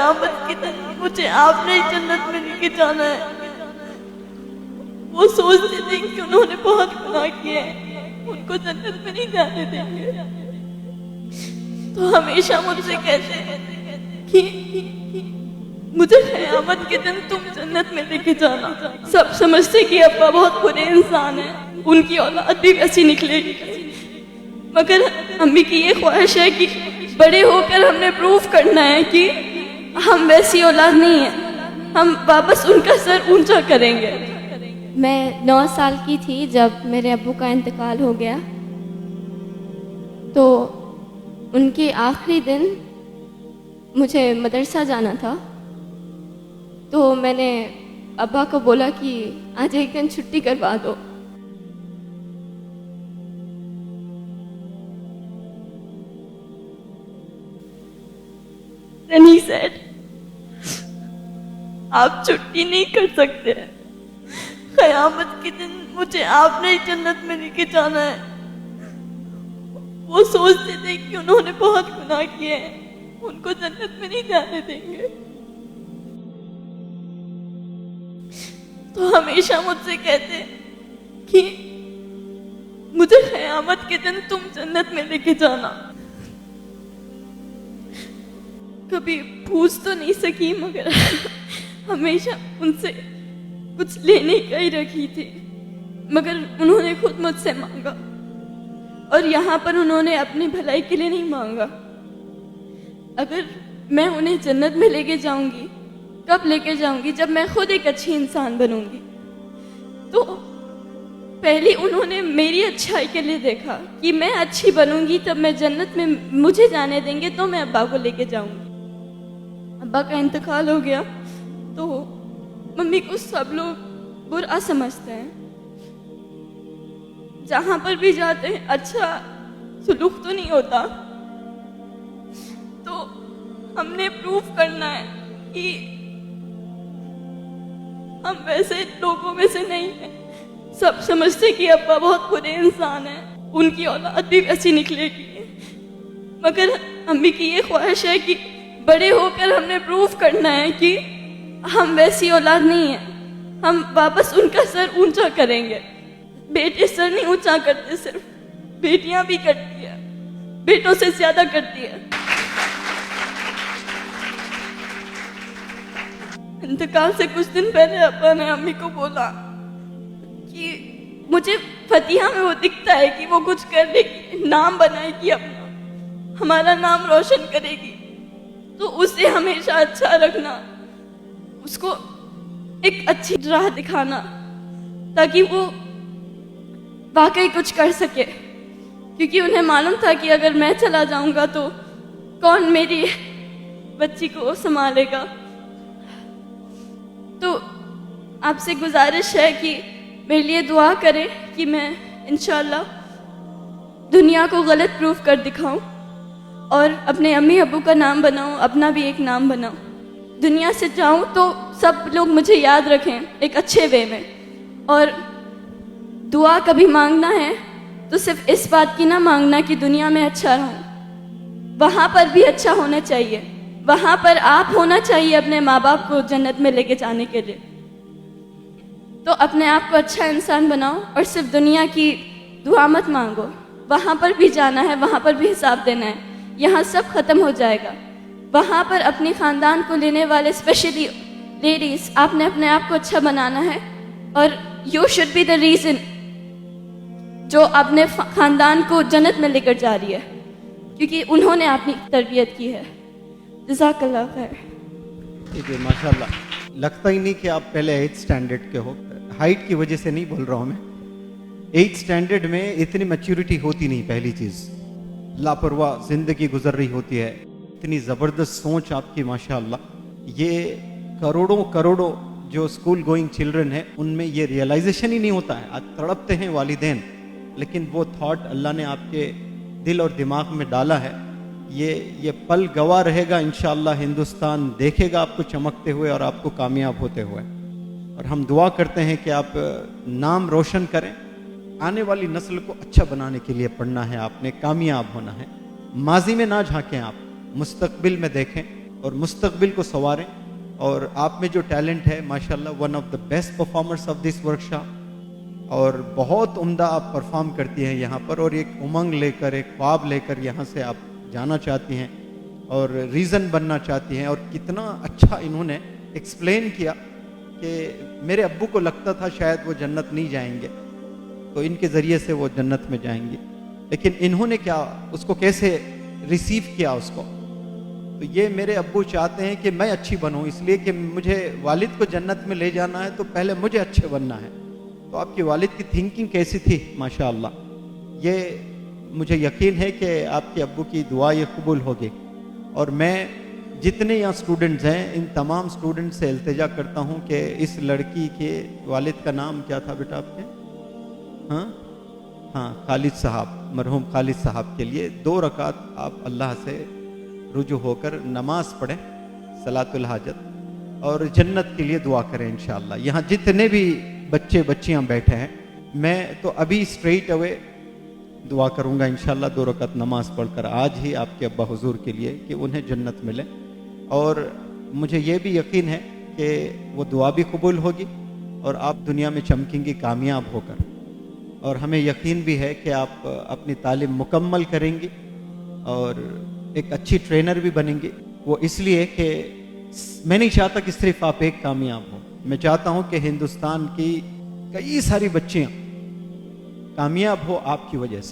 क़यामत के दिन मुझे आपने जन्नत में लेके जाना है। वो सोचते थे कि उन्होंने बहुत गुनाह किए हैं, उनको जन्नत में नहीं जाने देंगे, तो हमेशा मुझसे कहते हैं कि मुझे क़यामत के दिन तुम जन्नत में लेके जाना। सब समझते कि अब्बा बहुत बुरे इंसान हैं, उनकी औलाद भी वैसी निकलेगी, मगर अम्मी की ये ख्वाहिश है कि बड़े होकर हमने प्रूफ करना है कि हम वैसी औलाद नहीं है, हम वापस उनका सर ऊंचा करेंगे। मैं 9 साल की थी जब मेरे अब्बू का इंतकाल हो गया। तो उनके आखिरी दिन मुझे मदरसा जाना था, तो मैंने अब्बा को बोला कि आज एक दिन छुट्टी करवा दो। Then he said, आप छुट्टी नहीं कर सकते, क़यामत के दिन मुझे आपने जन्नत में लेके जाना है। वो सोचते थे कि उन्होंने बहुत गुनाह किए हैं, उनको जन्नत में नहीं जाने देंगे, तो हमेशा मुझसे कहते कि मुझे क़यामत के दिन तुम जन्नत में लेके जाना। कभी पूछ तो नहीं सकी, मगर हमेशा उनसे कुछ लेने का ही रखी थी, मगर उन्होंने खुद मुझसे मांगा, और यहाँ पर उन्होंने अपनी भलाई के लिए नहीं मांगा। अगर मैं उन्हें जन्नत में लेके जाऊंगी, कब लेके जाऊंगी? जब मैं खुद एक अच्छी इंसान बनूंगी। तो पहले उन्होंने मेरी अच्छाई के लिए देखा कि मैं अच्छी बनूंगी, तब मैं जन्नत में मुझे जाने देंगे, तो मैं अब्बा को लेके जाऊंगी। अब्बा का इंतकाल हो गया तो मम्मी को सब लोग बुरा समझते हैं, जहां पर भी जाते हैं अच्छा सुलूक तो नहीं होता। तो हमने प्रूफ करना है कि हम वैसे लोगों में से नहीं हैं। सब समझते कि अब्बा बहुत बुरे इंसान हैं, उनकी औलाद भी वैसी निकलेगी, मगर अम्मी की ये ख्वाहिश है कि बड़े होकर हमने प्रूफ करना है कि हम वैसी औलाद नहीं है, हम वापस उनका सर ऊंचा करेंगे। बेटे सर नहीं ऊंचा करते, सिर्फ बेटियां भी करती है, बेटों से ज्यादा करती है। इंतकाल से कुछ दिन पहले अब्बा ने अम्मी को बोला कि मुझे फतिहा में वो दिखता है कि वो कुछ करेगी, नाम बनाएगी अपना, हमारा नाम रोशन करेगी, तो उसे हमेशा अच्छा रखना, उसको एक अच्छी राह दिखाना, ताकि वो वाकई कुछ कर सके। क्योंकि उन्हें मालूम था कि अगर मैं चला जाऊंगा तो कौन मेरी बच्ची को संभालेगा। तो आपसे गुजारिश है कि मेरे लिए दुआ करें कि मैं इंशाल्लाह दुनिया को गलत प्रूफ कर दिखाऊं और अपने अम्मी अब्बू का नाम बनाऊं, अपना भी एक नाम बनाऊं। दुनिया से जाऊं तो सब लोग मुझे याद रखें एक अच्छे वे में। और दुआ कभी मांगना है तो सिर्फ इस बात की ना मांगना कि दुनिया में अच्छा रहूं, वहां पर भी अच्छा होना चाहिए, वहां पर आप होना चाहिए अपने माँ बाप को जन्नत में लेके जाने के लिए। तो अपने आप को अच्छा इंसान बनाओ और सिर्फ दुनिया की दुआ मत मांगो, वहां पर भी जाना है, वहां पर भी हिसाब देना है। यहाँ सब खत्म हो जाएगा, वहां पर अपने खानदान को लेने वाले स्पेशली लेडीज, आपने अपने आप को अच्छा बनाना है और you should be the reason जो अपने खानदान को जन्नत में लेकर जा रही है, क्योंकि उन्होंने अपनी तरबियत की है। जज़ाकल्लाह खैर। ठीक है, माशाल्लाह। लगता ही नहीं कि आप पहले 8th स्टैंडर्ड के हो। हाइट की वजह से नहीं बोल रहा हूँ मैं, 8th स्टैंडर्ड में इतनी मैच्योरिटी होती नहीं। पहली चीज़, लापरवाह जिंदगी गुजर रही होती है। इतनी ज़बरदस्त सोच आपकी माशाल्लाह। ये करोड़ों करोड़ों जो स्कूल गोइंग चिल्ड्रन है उनमें ये रियलाइजेशन ही नहीं होता है। आज तड़पते हैं वालिदैन, लेकिन वो थॉट अल्लाह ने आपके दिल और दिमाग में डाला है। ये पल गवाह रहेगा इंशाअल्लाह। हिंदुस्तान देखेगा आपको चमकते हुए और आपको कामयाब होते हुए। और हम दुआ करते हैं कि आप नाम रोशन करें। आने वाली नस्ल को अच्छा बनाने के लिए पढ़ना है आपने, कामयाब होना है। माजी में ना झांकें आप, मुस्तकबिल में देखें और मुस्तकबिल को संवारें। और आप में जो टैलेंट है माशाल्लाह, one of the best performers of this workshop, और बहुत उम्दा आप परफॉर्म करती हैं यहाँ पर, और एक उमंग लेकर, एक ख्वाब लेकर यहाँ से आप जाना चाहती हैं और रीज़न बनना चाहती हैं। और कितना अच्छा इन्होंने एक्सप्लेन किया कि मेरे अब्बू को लगता था शायद वो जन्नत नहीं जाएंगे, तो इनके ज़रिए से वो जन्नत में जाएंगे, लेकिन इन्होंने क्या उसको कैसे रिसीव किया उसको। तो ये मेरे अब्बू चाहते हैं कि मैं अच्छी बनूं, इसलिए कि मुझे वालिद को जन्नत में ले जाना है तो पहले मुझे अच्छे बनना है। तो आपकी वालिद की थिंकिंग कैसी थी माशाअल्लाह, ये मुझे यकीन है कि आपके अब्बू की दुआ ये कबूल होगी। और मैं जितने यहाँ स्टूडेंट्स हैं, इन तमाम स्टूडेंट्स से इल्तिजा करता हूँ कि इस लड़की के वालिद का नाम क्या था बेटा आपके? हाँ, खालिद साहब, मरहूम खालिद साहब के लिए 2 रकात आप अल्लाह से रुजू होकर नमाज पढ़ें, सलातुल हाजत, और जन्नत के लिए दुआ करें इंशाअल्लाह। यहाँ जितने भी बच्चे बच्चियाँ बैठे हैं, मैं तो अभी स्ट्रेट अवे दुआ करूँगा इंशाअल्लाह 2 रकात नमाज पढ़कर आज ही आपके अब्बा हुजूर के लिए कि उन्हें जन्नत मिले। और मुझे ये भी यकीन है कि वो दुआ भी कबूल होगी और आप दुनिया में चमकेंगी कामयाब होकर। और हमें यकीन भी है कि आप अपनी तालीम मुकम्मल करेंगी और एक अच्छी ट्रेनर भी बनेंगी। वो इसलिए कि मैं नहीं चाहता कि सिर्फ आप एक कामयाब हो, मैं चाहता हूँ कि हिंदुस्तान की कई सारी बच्चियाँ कामयाब हो आपकी वजह से।